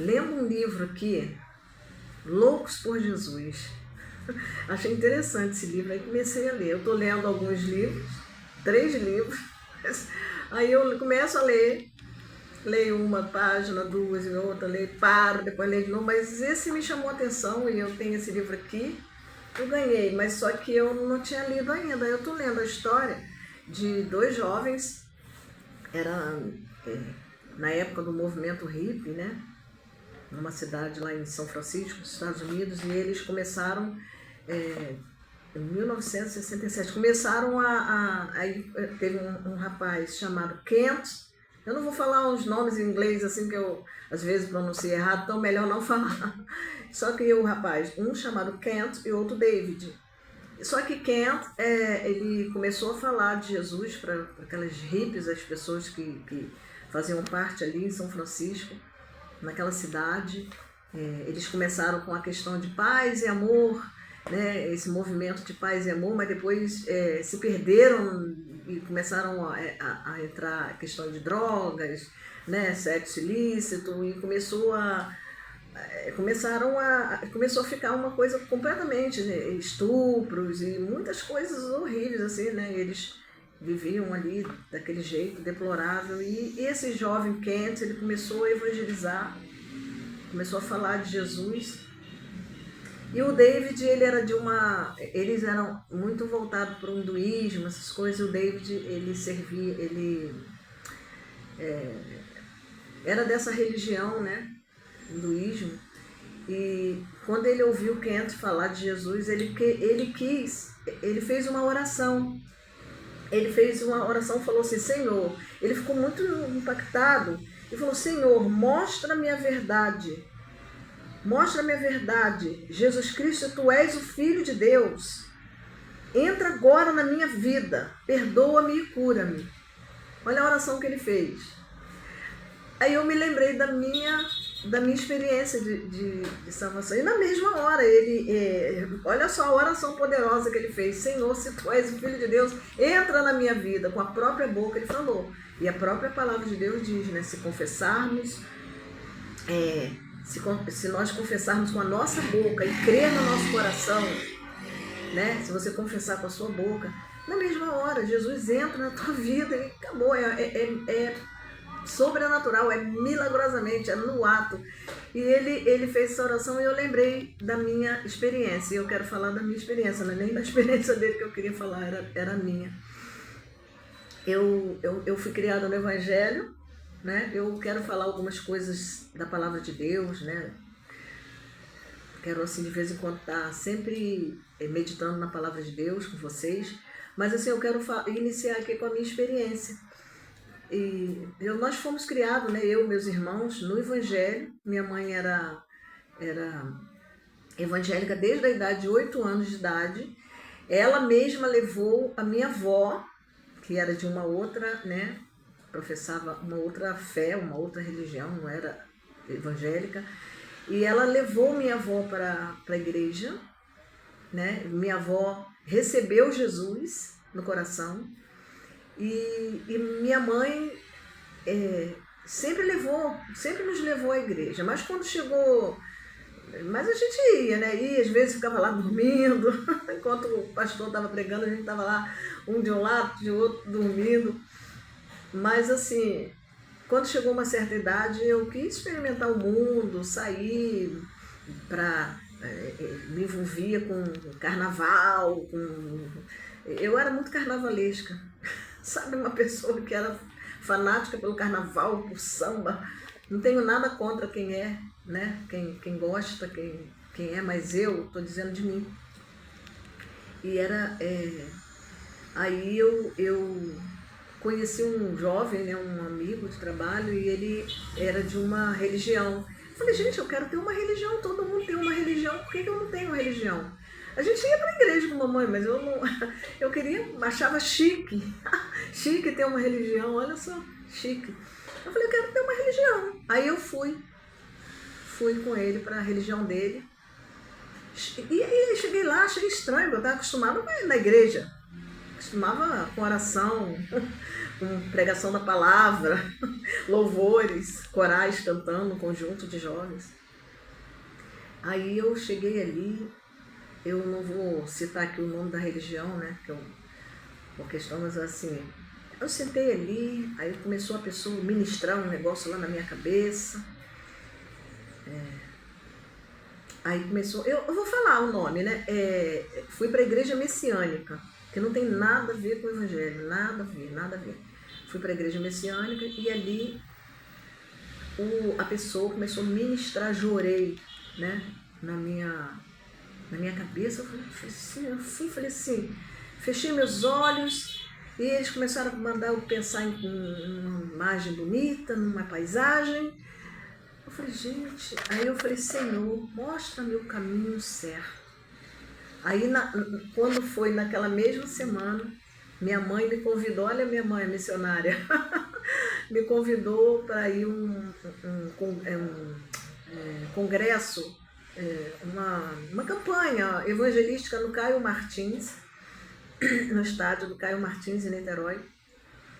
lendo um livro aqui, Loucos por Jesus. Achei interessante esse livro, aí comecei a ler. Eu estou lendo alguns livros, 3 livros, aí eu começo a ler, leio uma página, 2 e outra, leio, paro, depois leio de novo, mas esse me chamou a atenção e eu tenho esse livro aqui, eu ganhei, mas só que eu não tinha lido ainda. Eu estou lendo a história de 2 jovens, era na época do movimento hippie, né? Numa cidade lá em São Francisco, nos Estados Unidos, e eles começaram, em 1967, começaram aí teve um rapaz chamado Kent, eu não vou falar os nomes em inglês assim que eu às vezes pronuncio errado, então melhor não falar. Só que o rapaz, um chamado Kent e outro David. Só que Kent, ele começou a falar de Jesus para aquelas hippies, as pessoas que faziam parte ali em São Francisco, naquela cidade. Eles começaram com a questão de paz e amor, né? Esse movimento de paz e amor, mas depois se perderam e começaram a entrar a questão de drogas, né? Sexo ilícito, e começou a ficar uma coisa completamente, né? Estupros e muitas coisas horríveis, assim, né? Eles viviam ali daquele jeito deplorável, e esse jovem Kent, ele começou a evangelizar, começou a falar de Jesus. E o David, eles eram muito voltados para o hinduísmo, essas coisas. O David, ele era dessa religião, né, hinduísmo. E quando ele ouviu Kent falar de Jesus, ele fez uma oração. Ele fez uma oração e falou assim: Senhor, ele ficou muito impactado e falou: Senhor, mostra-me a verdade. Mostra-me a verdade. Jesus Cristo, tu és o Filho de Deus. Entra agora na minha vida. Perdoa-me e cura-me. Olha a oração que ele fez. Aí eu me lembrei da minha experiência de salvação. E na mesma hora, olha só a oração poderosa que ele fez. Senhor, se tu és o Filho de Deus, entra na minha vida. Com a própria boca ele falou. E a própria palavra de Deus diz, né? Se confessarmos, se nós confessarmos com a nossa boca e crer no nosso coração, né? Se você confessar com a sua boca, na mesma hora, Jesus entra na tua vida e acabou. É sobrenatural, milagrosamente, é no ato. E ele fez essa oração e eu lembrei da minha experiência. E eu quero falar da minha experiência, não é nem da experiência dele que eu queria falar, era a minha. Eu fui criada no Evangelho, né? Eu quero falar algumas coisas da palavra de Deus, né? Quero, assim, de vez em quando estar sempre meditando na palavra de Deus com vocês. Mas, assim, eu quero iniciar aqui com a minha experiência. Nós fomos criados, né, eu e meus irmãos, no Evangelho. Minha mãe era evangélica desde a idade de 8 anos de idade. Ela mesma levou a minha avó, que era de uma outra, né, professava uma outra fé, uma outra religião, não era evangélica, e ela levou minha avó para a igreja, né? Minha avó recebeu Jesus no coração. E minha mãe sempre nos levou à igreja, mas quando chegou... Mas a gente ia, né? Às vezes ficava lá dormindo, enquanto o pastor estava pregando, a gente estava lá, um de um lado, de outro, dormindo. Mas, assim, quando chegou uma certa idade, eu quis experimentar o mundo, sair me envolvia com carnaval, eu era muito carnavalesca. Sabe, uma pessoa que era fanática pelo carnaval, por samba. Não tenho nada contra quem é, né? Quem gosta, quem é, mas eu estou dizendo de mim. E aí eu conheci um jovem, né, um amigo de trabalho, e ele era de uma religião. Falei, gente, eu quero ter uma religião, todo mundo tem uma religião, por que eu não tenho uma religião? A gente ia pra igreja com a mamãe, mas eu não. Eu achava chique. Chique ter uma religião, olha só, chique. Eu falei, eu quero ter uma religião. Aí eu fui com ele para a religião dele. E aí cheguei lá, achei estranho, eu estava acostumada na igreja. Costumava com oração, com pregação da palavra, louvores, corais cantando, um conjunto de jovens. Aí eu cheguei ali, eu não vou citar aqui o nome da religião, né, por questão, mas assim, eu sentei ali, aí começou a pessoa ministrar um negócio lá na minha cabeça. Aí começou, eu vou falar o nome, né? Fui para a igreja messiânica, que não tem nada a ver com o evangelho, nada a ver, nada a ver. Fui para a igreja messiânica e ali a pessoa começou a ministrar, jorei, né? Na minha cabeça, falei assim, fechei meus olhos e eles começaram a mandar eu pensar em uma imagem bonita, numa paisagem. Eu falei, gente, aí eu falei, Senhor, mostra-me o caminho certo. Aí, quando foi naquela mesma semana, minha mãe me convidou, olha, minha mãe é missionária, me convidou para ir um congresso, uma campanha evangelística no Caio Martins, no estádio do Caio Martins, em Niterói.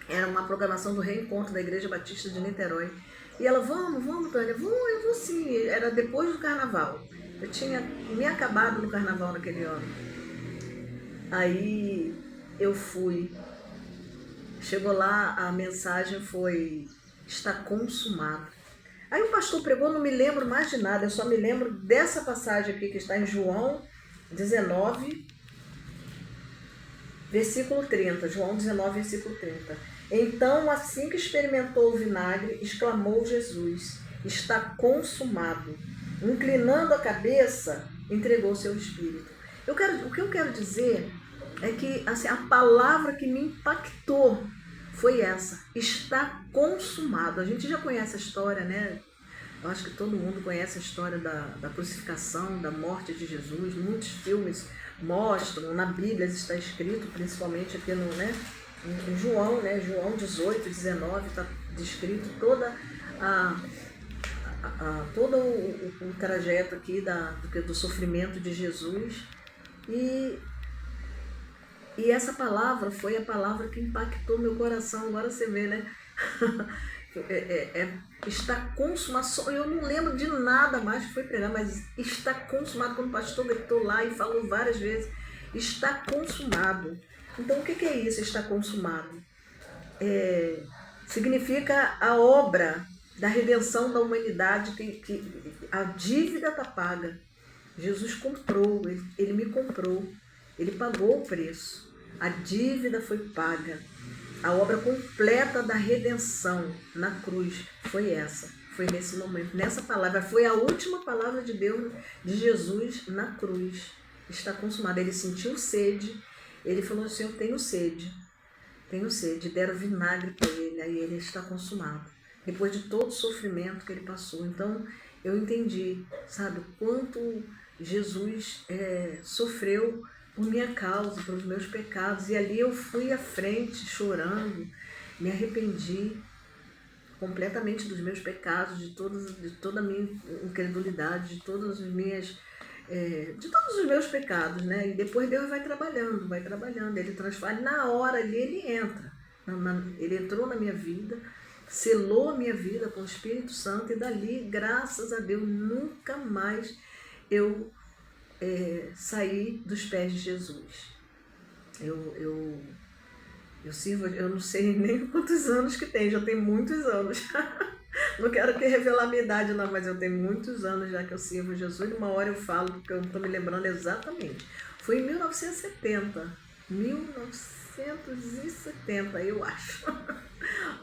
Era uma programação do Reencontro da Igreja Batista de Niterói. E ela, vamos, Tânia, eu vou sim. Era depois do carnaval. Eu tinha me acabado no carnaval naquele ano. Aí eu fui. Chegou lá, a mensagem foi, está consumado. Aí o pastor pregou, não me lembro mais de nada, eu só me lembro dessa passagem aqui que está em João 19, versículo 30. João 19, versículo 30. Então, assim que experimentou o vinagre, exclamou Jesus, está consumado. Inclinando a cabeça, entregou seu espírito. O que eu quero dizer é que assim, a palavra que me impactou foi essa, está consumado. A gente já conhece a história, né? Eu acho que todo mundo conhece a história da crucificação, da morte de Jesus. Muitos filmes mostram, na Bíblia está escrito, principalmente aqui no, né, em João, né, João 18, 19, está descrito toda todo o trajeto aqui do sofrimento de Jesus. E essa palavra foi a palavra que impactou meu coração. Agora você vê, né? Está consumado. Eu não lembro de nada mais que foi pregar, mas está consumado. Quando o pastor gritou lá e falou várias vezes, está consumado. Então, o que é isso, está consumado? Significa a obra da redenção da humanidade, que a dívida está paga. Jesus comprou, ele me comprou, ele pagou o preço. A dívida foi paga. A obra completa da redenção na cruz foi essa. Foi nesse momento, nessa palavra. Foi a última palavra de Deus, de Jesus na cruz. Está consumado. Ele sentiu sede. Ele falou assim, eu tenho sede. Tenho sede. Deram vinagre para ele. Aí ele está consumado. Depois de todo o sofrimento que ele passou. Então, eu entendi, sabe, quanto Jesus sofreu por minha causa, pelos meus pecados. E ali eu fui à frente, chorando, me arrependi completamente dos meus pecados, de toda a minha incredulidade, de todos os meus pecados, né? E depois Deus vai trabalhando, ele transforma, na hora ali ele entra, ele entrou na minha vida, selou a minha vida com o Espírito Santo, e dali, graças a Deus, nunca mais eu saí dos pés de Jesus. Eu sirvo, eu não sei nem quantos anos que tem, já tem muitos anos. Não quero que revelar a minha idade não, mas eu tenho muitos anos já que eu sirvo Jesus. Uma hora eu falo, porque eu não estou me lembrando exatamente. Foi em 1970, eu acho.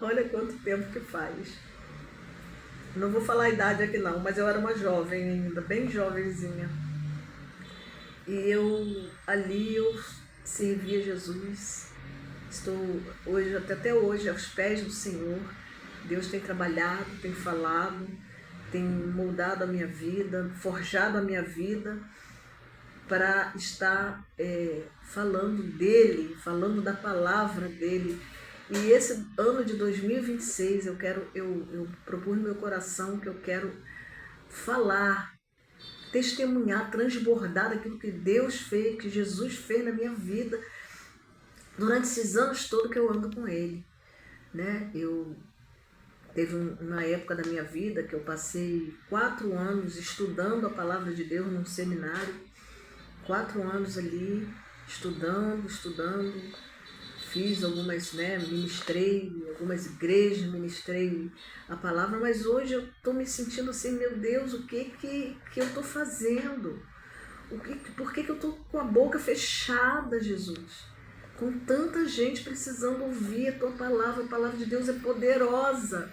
Olha quanto tempo que faz. Não vou falar a idade aqui não, mas eu era uma jovem ainda, bem jovenzinha. E ali eu servia Jesus. Estou hoje, até hoje, aos pés do Senhor. Deus tem trabalhado, tem falado, tem moldado a minha vida, forjado a minha vida para estar falando dele, falando da palavra dele. E esse ano de 2026 eu propus no meu coração que eu quero falar, testemunhar, transbordar daquilo que Deus fez, que Jesus fez na minha vida, durante esses anos todos que eu ando com ele, né? Teve uma época da minha vida que eu passei 4 anos estudando a palavra de Deus num seminário, 4 anos ali, estudando, fiz algumas, né, ministrei, algumas igrejas ministrei a palavra, mas hoje eu estou me sentindo assim, meu Deus, o que eu estou fazendo? Por que eu estou com a boca fechada, Jesus? Com tanta gente precisando ouvir a tua palavra. A palavra de Deus é poderosa.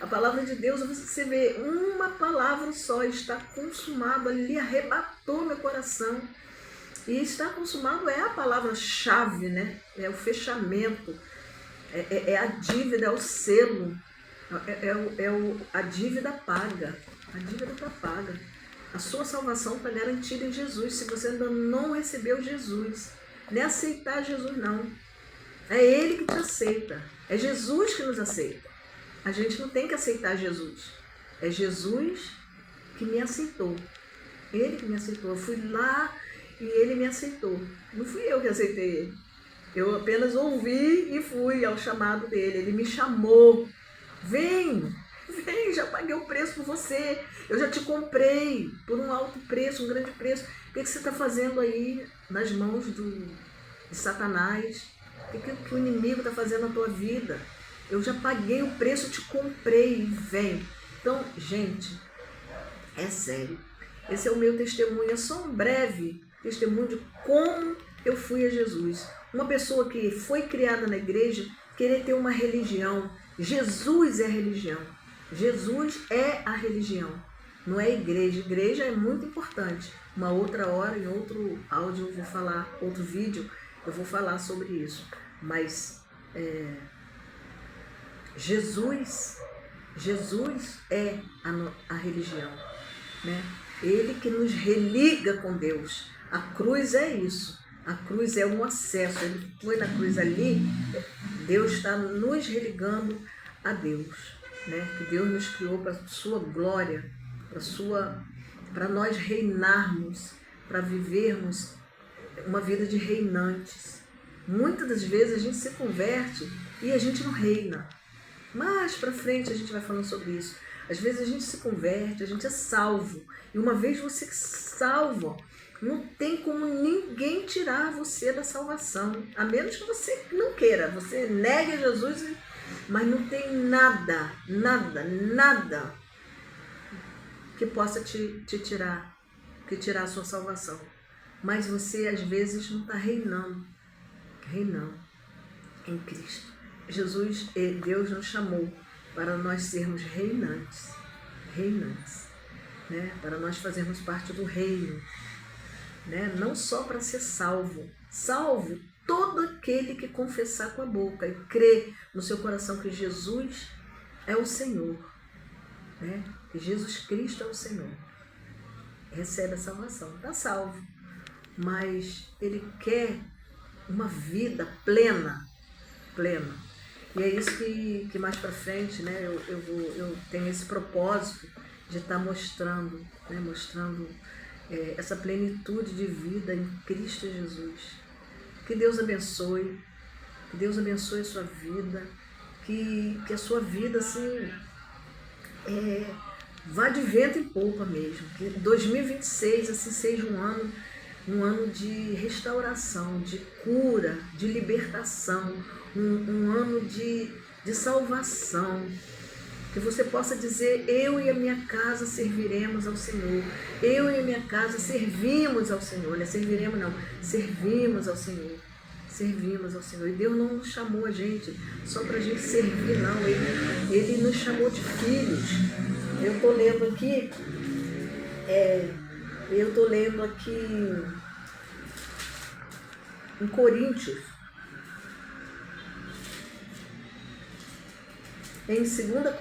A palavra de Deus, você vê, uma palavra só está consumado ali, arrebatou meu coração. E está consumado é a palavra-chave, né? É o fechamento, é a dívida, é o selo, a dívida paga. A dívida está paga. A sua salvação está garantida em Jesus. Se você ainda não recebeu Jesus, nem aceitar Jesus não. É Ele que te aceita. É Jesus que nos aceita. A gente não tem que aceitar Jesus. É Jesus que me aceitou. Ele que me aceitou. Eu fui lá e Ele me aceitou. Não fui eu que aceitei Ele. Eu apenas ouvi e fui ao chamado dele. Ele me chamou. Vem, já paguei o preço por você. Eu já te comprei por um alto preço, um grande preço. O que você está fazendo aí nas mãos de Satanás? O que o inimigo está fazendo na tua vida? Eu já paguei o preço, te comprei. Vem. Então, gente, é sério. Esse é o meu testemunho. É só um breve testemunho de como eu fui a Jesus. Uma pessoa que foi criada na igreja, querer ter uma religião. Jesus é a religião. Jesus é a religião. Não é igreja. Igreja é muito importante. Uma outra hora, em outro áudio, eu vou falar, outro vídeo, eu vou falar sobre isso. Mas Jesus é a religião, né? Ele que nos religa com Deus. A cruz é isso. A cruz é um acesso. Ele foi na cruz ali. Deus está nos religando a Deus, né? Que Deus nos criou para a sua glória, para nós reinarmos, para vivermos uma vida de reinantes. Muitas das vezes a gente se converte e a gente não reina. Mais para frente a gente vai falando sobre isso. Às vezes a gente se converte, a gente é salvo. E uma vez você salvo, não tem como ninguém tirar você da salvação. A menos que você não queira. Você negue Jesus, mas não tem nada que possa te tirar a sua salvação. Mas você às vezes não está reinando em Cristo. Jesus, Deus nos chamou para nós sermos reinantes, né? Para nós fazermos parte do reino, né? Não só para ser salvo todo aquele que confessar com a boca e crer no seu coração que Jesus é o Senhor, né? Que Jesus Cristo é o Senhor. Recebe a salvação, está salvo, mas Ele quer uma vida plena. E é isso que mais para frente, né, eu tenho esse propósito de estar mostrando, né, essa plenitude de vida em Cristo Jesus. Que Deus abençoe a sua vida, que a sua vida assim, vá de vento em popa mesmo, que 2026 assim, seja um ano de restauração, de cura, de libertação, um ano de salvação. Que você possa dizer, eu e a minha casa serviremos ao Senhor. Eu e a minha casa servimos ao Senhor. Não é serviremos não, servimos ao Senhor. Servimos ao Senhor. E Deus não nos chamou a gente só para a gente servir, não. Ele nos chamou de filhos. Eu estou lendo aqui, em Coríntios, em 2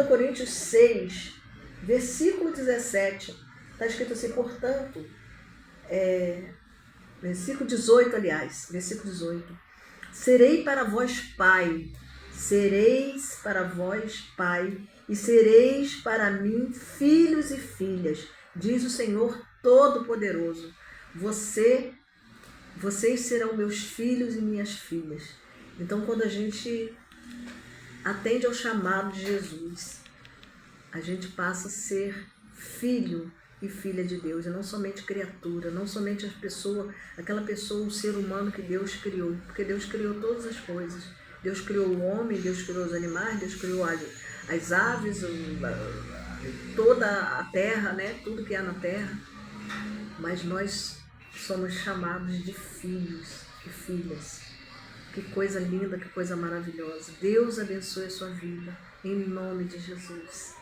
Coríntios 6, versículo 17, está escrito assim, portanto, versículo 18, aliás, versículo 18, sereis para vós pai, e sereis para mim filhos e filhas, diz o Senhor Todo-Poderoso. Você Vocês serão meus filhos e minhas filhas. Então, quando a gente atende ao chamado de Jesus, a gente passa a ser filho e filha de Deus, e não somente criatura, não somente aquela pessoa, o ser humano que Deus criou, porque Deus criou todas as coisas. Deus criou o homem, Deus criou os animais, Deus criou as aves, toda a terra, né? Tudo que há na terra. Mas nós somos chamados de filhos e filhas. Que coisa linda, que coisa maravilhosa. Deus abençoe a sua vida, em nome de Jesus.